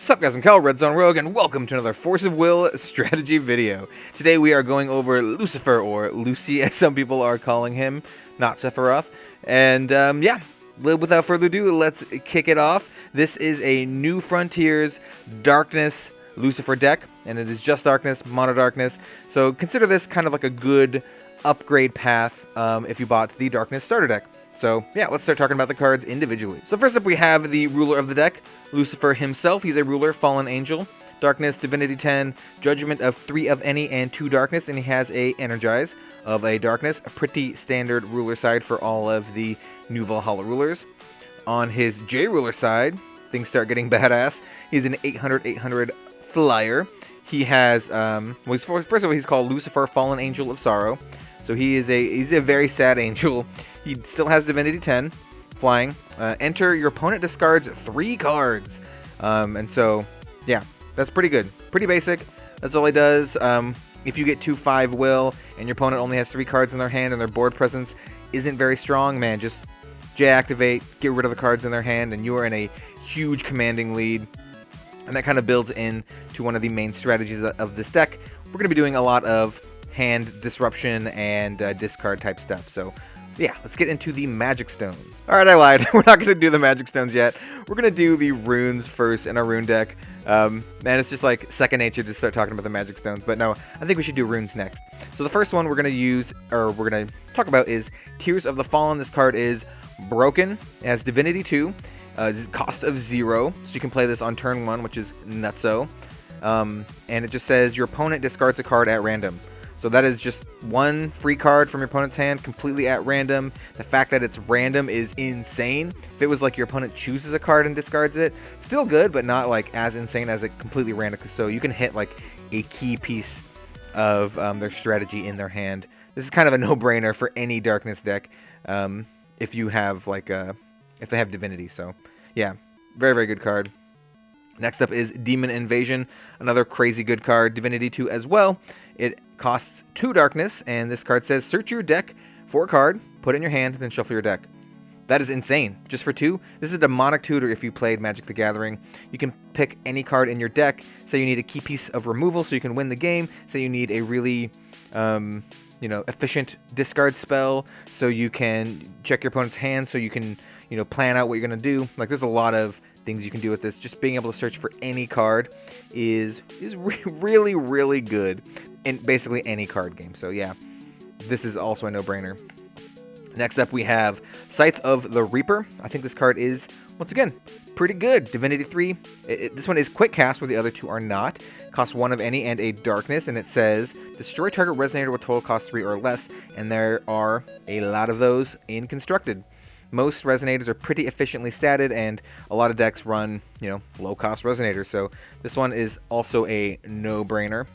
Sup guys, I'm Cal, Red Zone Rogue, and welcome to another Force of Will strategy video. Today we are going over Lucifer, or Lucy as some people are calling him, not SERPHIROTH. And yeah, without further ado, let's kick it off. This is a New Frontiers Darkness Lucifer deck, and it is just Darkness, Mono Darkness. So consider this kind of like a good upgrade path if you bought the Darkness starter deck. So yeah, let's start talking about the cards individually. So first up we have the ruler of the deck, Lucifer himself. He's a ruler, fallen angel, darkness, divinity 10, judgment of 3 of any and 2 darkness, and he has a energize of a darkness, a pretty standard ruler side for all of the new Valhalla rulers. On his J ruler side, things start getting badass. He's an 800 flyer. He has first of all, he's called Lucifer, fallen angel of sorrow. So he's a very sad angel. He still has Divinity 10, flying. Enter, your opponent discards 3 cards. And so, yeah, that's pretty good. Pretty basic. That's all he does. If you get 2/5 will, and your opponent only has 3 cards in their hand and their board presence isn't very strong, man, just J-activate, get rid of the cards in their hand, and you are in a huge commanding lead. And that kind of builds in to one of the main strategies of this deck. We're going to be doing a lot of hand disruption and discard type stuff. So yeah, let's get into the magic stones. Alright, I lied. We're not going to do the magic stones yet. We're going to do the runes first in our rune deck. Man, it's just like second nature to start talking about the magic stones. But no, I think we should do runes next. So the first one we're going to use, or we're going to talk about, is Tears of the Fallen. This card is broken. It has Divinity 2. Cost of 0. So you can play this on turn 1, which is nutso. And it just says your opponent discards a card at random. So that is just 1 free card from your opponent's hand, completely at random. The fact that it's random is insane. If it was like your opponent chooses a card and discards it, still good, but not like as insane as it completely random. So you can hit like a key piece of their strategy in their hand. This is kind of a no-brainer for any Darkness deck if you have like if they have Divinity. So yeah, very, very good card. Next up is Demon Invasion, another crazy good card, Divinity 2 as well. It costs 2 darkness, and this card says, search your deck for a card, put it in your hand, then shuffle your deck. That is insane, just for 2. This is a demonic tutor if you played Magic the Gathering. You can pick any card in your deck. Say you need a key piece of removal so you can win the game. Say you need a really efficient discard spell so you can check your opponent's hand so you can, plan out what you're going to do. Like, there's a lot of things you can do with this. Just being able to search for any card is really, really good in basically any card game. So yeah, this is also a no-brainer. Next up we have Scythe of the Reaper. I think this card is, once again, pretty good. Divinity 3. This one is quick cast, where the other 2 are not. Costs 1 of any and a darkness, and it says destroy target resonator with total cost 3 or less, and there are a lot of those in constructed. Most resonators are pretty efficiently statted, and a lot of decks run, low-cost resonators. So this one is also a no-brainer.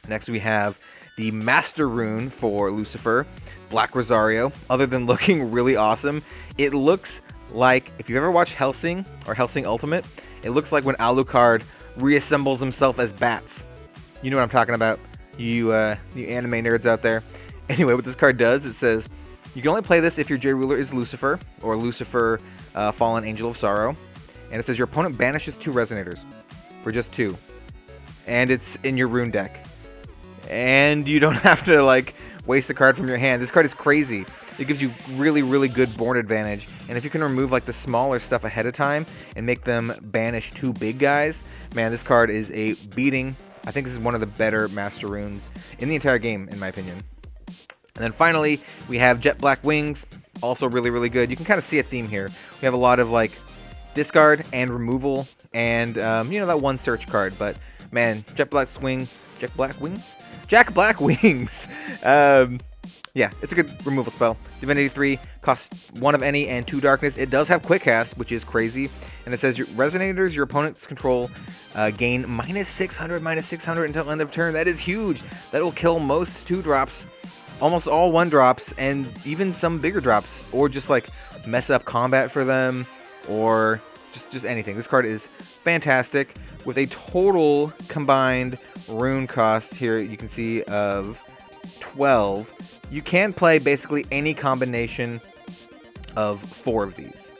Next we have the Master Rune for Lucifer, Black Rosario. Other than looking really awesome, it looks like, if you've ever watched Hellsing or Hellsing Ultimate, it looks like when Alucard reassembles himself as bats. You know what I'm talking about, you anime nerds out there. Anyway, what this card does, it says, you can only play this if your J ruler is Lucifer, or Lucifer, Fallen Angel of Sorrow. And it says your opponent banishes 2 resonators for just 2. And it's in your rune deck. And you don't have to, like, waste the card from your hand. This card is crazy. It gives you really, really good board advantage. And if you can remove, like, the smaller stuff ahead of time and make them banish 2 big guys, man, this card is a beating. I think this is one of the better Master Runes in the entire game, in my opinion. And then finally, we have Jet Black Wings, also really, really good. You can kind of see a theme here. We have a lot of, like, discard and removal and, that 1 search card. But, man, Jack Black Wings. Yeah, it's a good removal spell. Divinity 3 costs 1 of any and 2 darkness. It does have quick cast, which is crazy. And it says your resonators your opponent's control gain -600 until end of turn. That is huge. That will kill most 2-drops. Almost all 1-drops, and even some bigger drops, or just like mess up combat for them, or just anything. This card is fantastic, with a total combined rune cost here you can see of 12. You can play basically any combination of 4 of these.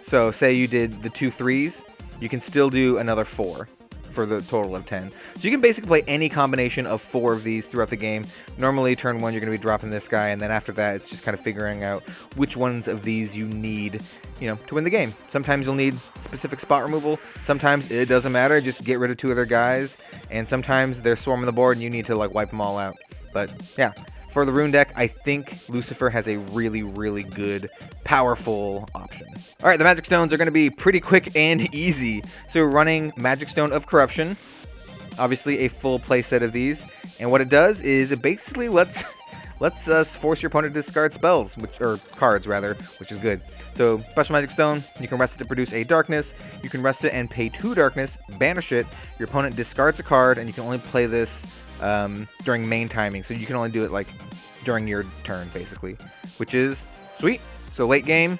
So say you did the 2 3s, you can still do another 4 for the total of 10. So you can basically play any combination of 4 of these throughout the game. Normally turn 1 you're going to be dropping this guy, and then after that it's just kind of figuring out which ones of these you need, to win the game. Sometimes you'll need specific spot removal, sometimes it doesn't matter, just get rid of 2 other guys, and sometimes they're swarming the board and you need to like wipe them all out. But yeah, for the rune deck, I think Lucifer has a really, really good, powerful option. Alright, the magic stones are going to be pretty quick and easy. So we're running Magic Stone of Corruption, obviously a full play set of these, and what it does is it basically lets us force your opponent to discard spells, or cards rather, which is good. So special magic stone, you can rest it to produce a darkness, you can rest it and pay 2 darkness, banish it, your opponent discards a card, and you can only play this during main timing, so you can only do it like during your turn basically, which is sweet. So late game,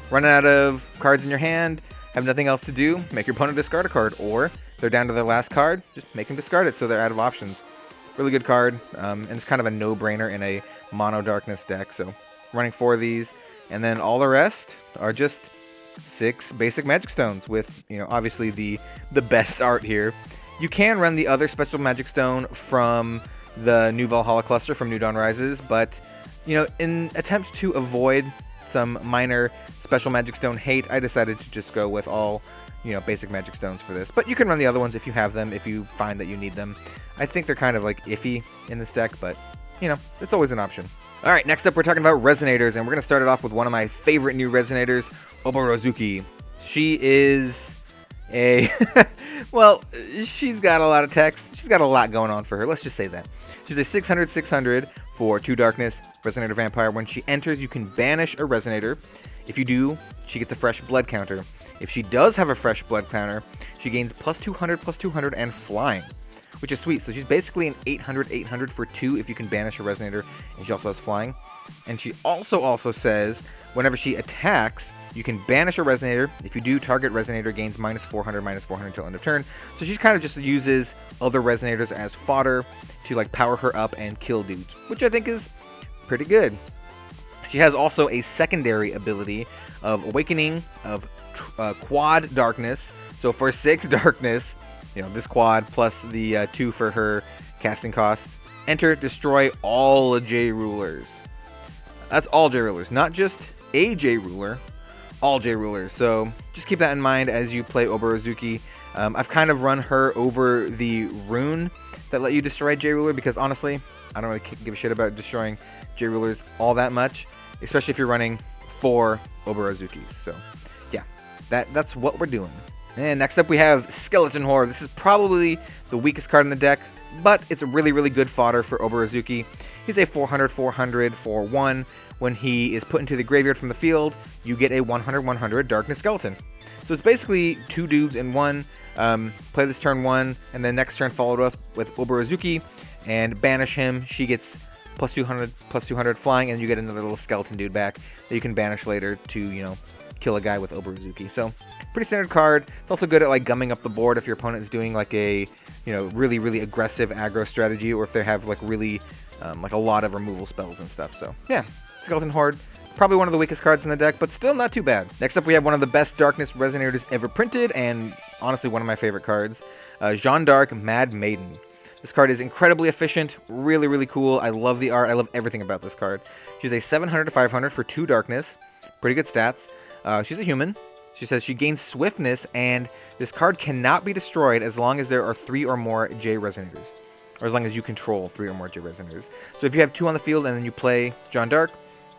running out of cards in your hand, have nothing else to do, make your opponent discard a card, or they're down to their last card, just make them discard it so they're out of options. Really good card, and it's kind of a no-brainer in a mono darkness deck. So running 4 of these, and then all the rest are just 6 basic magic stones with, obviously the best art here. You can run the other special magic stone from the new Valhalla cluster from New Dawn Rises, but in attempt to avoid some minor special magic stone hate, I decided to just go with all basic magic stones for this. But you can run the other ones if you have them, if you find that you need them. I think they're kind of like iffy in this deck, but it's always an option. Alright, next up we're talking about Resonators, and we're going to start it off with one of my favorite new Resonators, Oborozuki. She is a... well, she's got a lot of text. She's got a lot going on for her. Let's just say that. She's a 600/600 for 2 darkness Resonator Vampire. When she enters, you can banish a Resonator. If you do, she gets a fresh blood counter. If she does have a fresh blood counter, she gains +200/+200 and flying, which is sweet. So she's basically an 800/800 for 2 if you can banish a Resonator, and she also has flying. And she also says whenever she attacks, you can banish a Resonator. If you do, target Resonator gains -400/-400 until end of turn. So she kind of just uses other Resonators as fodder to like power her up and kill dudes, which I think is pretty good. She has also a secondary ability of Awakening of Quad Darkness. So for 6 darkness, this quad plus the 2 for her casting cost, enter, destroy all J rulers. That's all J rulers, not just a J ruler, all J rulers. So just keep that in mind as you play Oborozuki. I've kind of run her over the rune that let you destroy J ruler because honestly, I don't really give a shit about destroying J rulers all that much, especially if you're running 4 Oborozukis. So yeah, that's what we're doing. And next up we have Skeleton Horde. This is probably the weakest card in the deck, but it's a really, really good fodder for Oborozuki. He's a 400/400 for 1. When he is put into the graveyard from the field, you get a 100/100 Darkness Skeleton. So it's basically 2 dudes in 1. Play this turn 1, and then next turn followed up with Oborozuki, and banish him. She gets +200/+200 flying, and you get another little skeleton dude back that you can banish later to, kill a guy with Oborozuki. So pretty standard card. It's also good at like gumming up the board if your opponent is doing like a really, really aggressive aggro strategy, or if they have like really like a lot of removal spells and stuff. So yeah, Skeleton Horde, probably one of the weakest cards in the deck, but still not too bad. Next up we have one of the best Darkness Resonators ever printed, and honestly one of my favorite cards, Jeanne d'Arc Mad Maiden. This card is incredibly efficient, really, really cool. I love the art. I love everything about this card. She's a 700/500 for 2 darkness. Pretty good stats. She's a human. She says she gains swiftness, and this card cannot be destroyed as long as there are 3 or more J Resonators, or as long as you control 3 or more J Resonators. So if you have 2 on the field and then you play Jeanne d'Arc,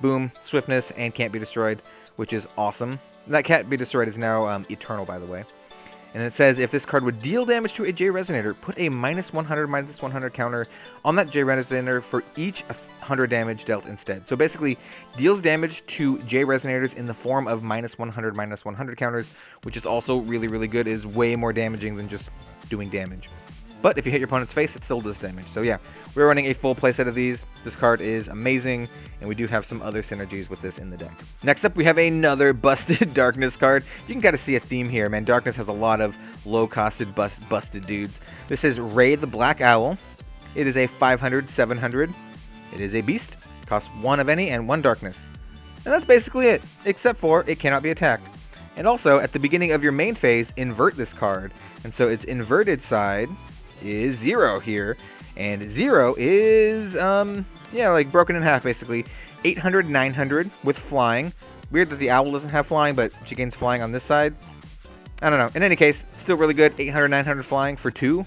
boom, swiftness and can't be destroyed, which is awesome. That can't be destroyed is now eternal, by the way. And it says if this card would deal damage to a J Resonator, put a -100/-100 counter on that J Resonator for each 100 damage dealt instead. So basically, deals damage to J Resonators in the form of -100/-100 counters, which is also really, really good. It is way more damaging than just doing damage. But if you hit your opponent's face, it still does damage. So yeah, we're running a full playset of these. This card is amazing, and we do have some other synergies with this in the deck. Next up, we have another busted Darkness card. You can kind of see a theme here, man. Darkness has a lot of low-costed, busted dudes. This is Ray the Black Owl. It is a 500/700. It is a beast. Costs 1 of any and 1 darkness. And that's basically it, except for it cannot be attacked. And also, at the beginning of your main phase, invert this card. And so its inverted side is 0 here. And 0 is, yeah, like broken in half, basically. 800, 900 with flying. Weird that the owl doesn't have flying, but she gains flying on this side. I don't know. In any case, still really good. 800, 900 flying for 2.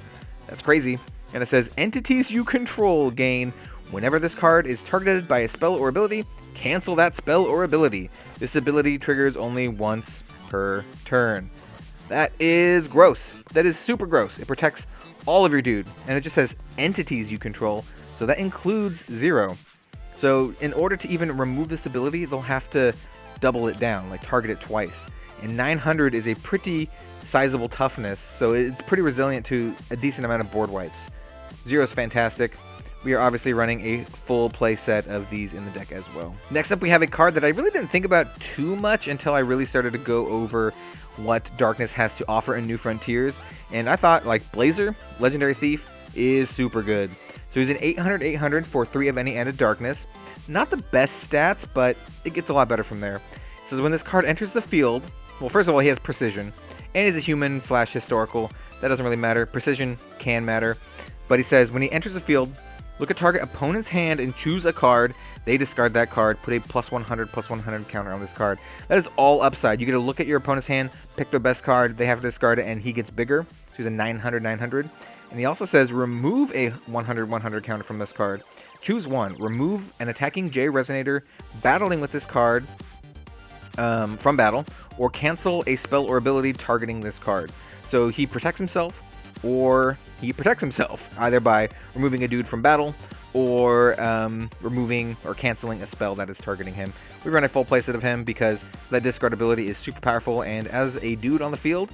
That's crazy. And it says, entities you control gain. Whenever this card is targeted by a spell or ability, cancel that spell or ability. This ability triggers only once per turn. That is gross. That is super gross. It protects all of your dude. And it just says entities you control. So that includes 0. So in order to even remove this ability, they'll have to double it down, like target it twice. And 900 is a pretty sizable toughness, so it's pretty resilient to a decent amount of board wipes. 0 is fantastic. We are obviously running a full play set of these in the deck as well. Next up, we have a card that I really didn't think about too much until I really started to go over what Darkness has to offer in New Frontiers. And I thought, like, Blazer, Legendary Thief, is super good. So he's an 800 for 3 of any added Darkness. Not the best stats, but it gets a lot better from there. It says when this card enters the field, well, first of all, he has Precision, and he's a human / historical. That doesn't really matter. Precision can matter. But he says when he enters the field, look at target opponent's hand and choose a card. They discard that card. Put a +100/+100 counter on this card. That is all upside. You get to look at your opponent's hand, pick their best card. They have to discard it, and he gets bigger. So he's a 900/900. And he also says remove a 100/100 counter from this card. Choose one. Remove an attacking J Resonator battling with this card from battle, or cancel a spell or ability targeting this card. So he protects himself, or he protects himself either by removing a dude from battle or removing or canceling a spell that is targeting him. We run a full playset of him because that discard ability is super powerful, and as a dude on the field,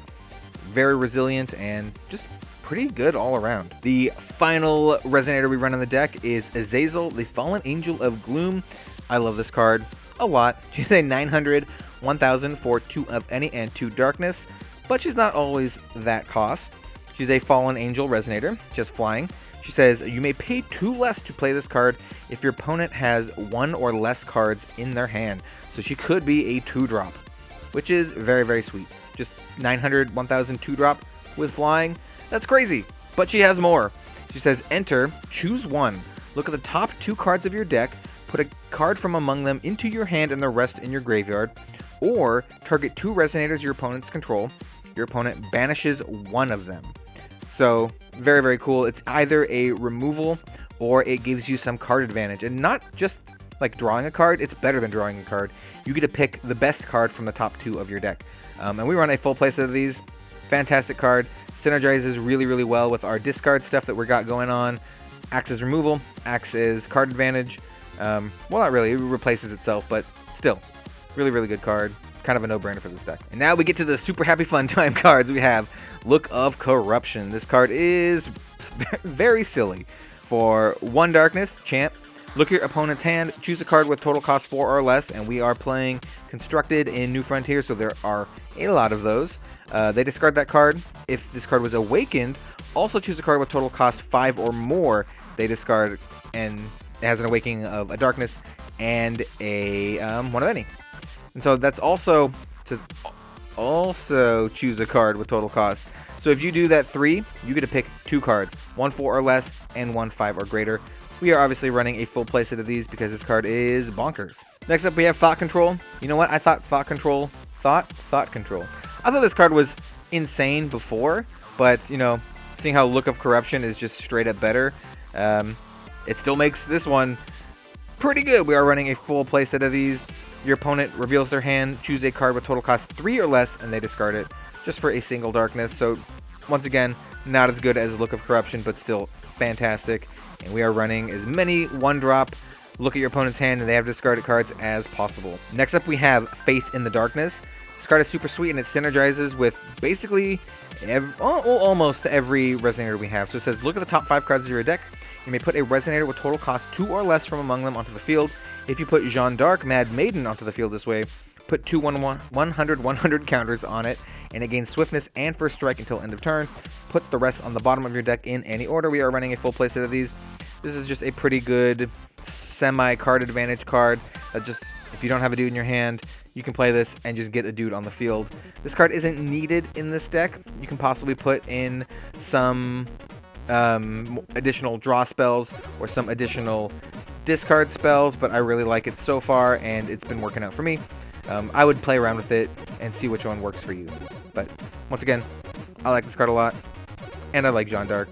very resilient and just pretty good all around. The final Resonator we run on the deck is Azazel, the Fallen Angel of Gloom. I love this card a lot. She's a 900, 1000 for 2 of any and 2 darkness, but she's not always that cost. She's a Fallen Angel Resonator, just flying. She says you may pay 2 less to play this card if your opponent has 1 or less cards in their hand. So she could be a 2-drop, which is very, very sweet. Just 900, 1000, 2-drop with flying. That's crazy, but she has more. She says enter, choose 1. Look at the top 2 cards of your deck, put a card from among them into your hand and the rest in your graveyard, or target 2 Resonators your opponents control. Your opponent banishes 1 of them. So, very, very cool. It's either a removal or it gives you some card advantage. And not just like drawing a card, it's better than drawing a card. You get to pick the best card from the top 2 of your deck. And we run a full playset of these. Fantastic card. Synergizes really, really well with our discard stuff that we got going on. Acts as removal, acts as card advantage. Well, not really. It replaces itself, but still. Really, really good card. Kind of a no-brainer for this deck. And now we get to the super happy fun time cards. We have Look of Corruption. This card is very silly. For 1 darkness, champ, look at your opponent's hand, choose a card with total cost 4 or less, and we are playing Constructed in New Frontier, so there are a lot of those. They discard that card. If this card was awakened, also choose a card with total cost 5 or more. They discard, and it has an awakening of a darkness and a 1 of any. And so that's also, it says also choose a card with total cost. So if you do that 3, you get to pick 2 cards, 1 4 or less and 1 5 or greater. We are obviously running a full playset of these because this card is bonkers. Next up we have Thought Control. You know what? I thought Thought Control. I thought this card was insane before, but you know, seeing how Look of Corruption is just straight up better, it still makes this one pretty good. We are running a full playset of these. Your opponent reveals their hand, choose a card with total cost 3 or less, and they discard it just for a single darkness. So once again, not as good as Look of Corruption, but still fantastic. And we are running as many 1-drop, look at your opponent's hand, and they have discarded cards as possible. Next up, we have Faith in the Darkness. This card is super sweet, and it synergizes with basically almost every Resonator we have. So it says, look at the top 5 cards of your deck. You may put a Resonator with total cost 2 or less from among them onto the field. If you put Jeanne d'Arc, Mad Maiden onto the field this way, put 2 100 counters on it, and it gains swiftness and first strike until end of turn. Put the rest on the bottom of your deck in any order. We are running a full playset of these. This is just a pretty good semi-card advantage card that just If you don't have a dude in your hand, you can play this and just get a dude on the field. This card isn't needed in this deck. You can possibly put in some additional draw spells or some additional discard spells, but I really like it so far, and it's been working out for me. I would play around with it and see which one works for you. But once again, I like this card a lot, and I like Jeanne d'Arc,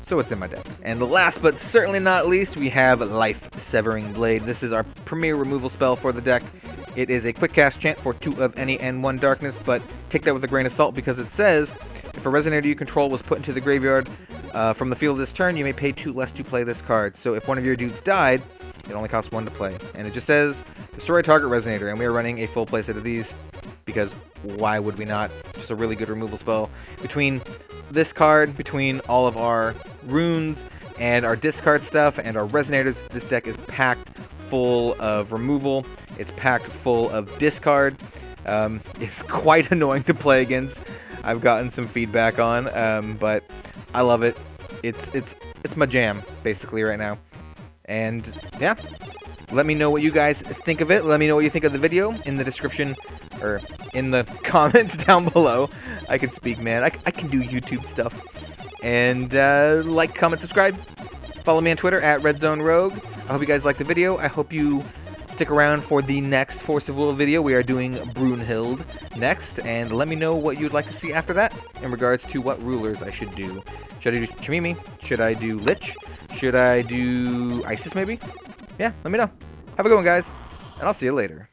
so it's in my deck. And the last but certainly not least, we have Life Severing Blade. This is our premier removal spell for the deck. It is a quick cast chant for 2 of any and 1 darkness, but take that with a grain of salt because it says, if a Resonator you control was put into the graveyard from the field this turn, you may pay 2 less to play this card. So if one of your dudes died, it only costs 1 to play. And it just says, destroy target Resonator, and we are running a full playset of these, because why would we not? Just a really good removal spell. Between this card, between all of our runes, and our discard stuff, and our Resonators, this deck is packed full of removal. It's packed full of discard. It's quite annoying to play against. I've gotten some feedback on, but I love it. It's my jam, basically, right now. And, yeah, let me know what you guys think of it. Let me know what you think of the video in the description, or in the comments down below. I can speak, man. I can do YouTube stuff. And, like, comment, subscribe. Follow me on Twitter at RedZoneRogue. I hope you guys liked the video. I hope you stick around for the next Force of Will video. We are doing Brunhild next, and let me know what you'd like to see after that in regards to what rulers I should do. Should I do Chamimi? Should I do Lich? Should I do Isis maybe? Yeah, let me know. Have a good one, guys, and I'll see you later.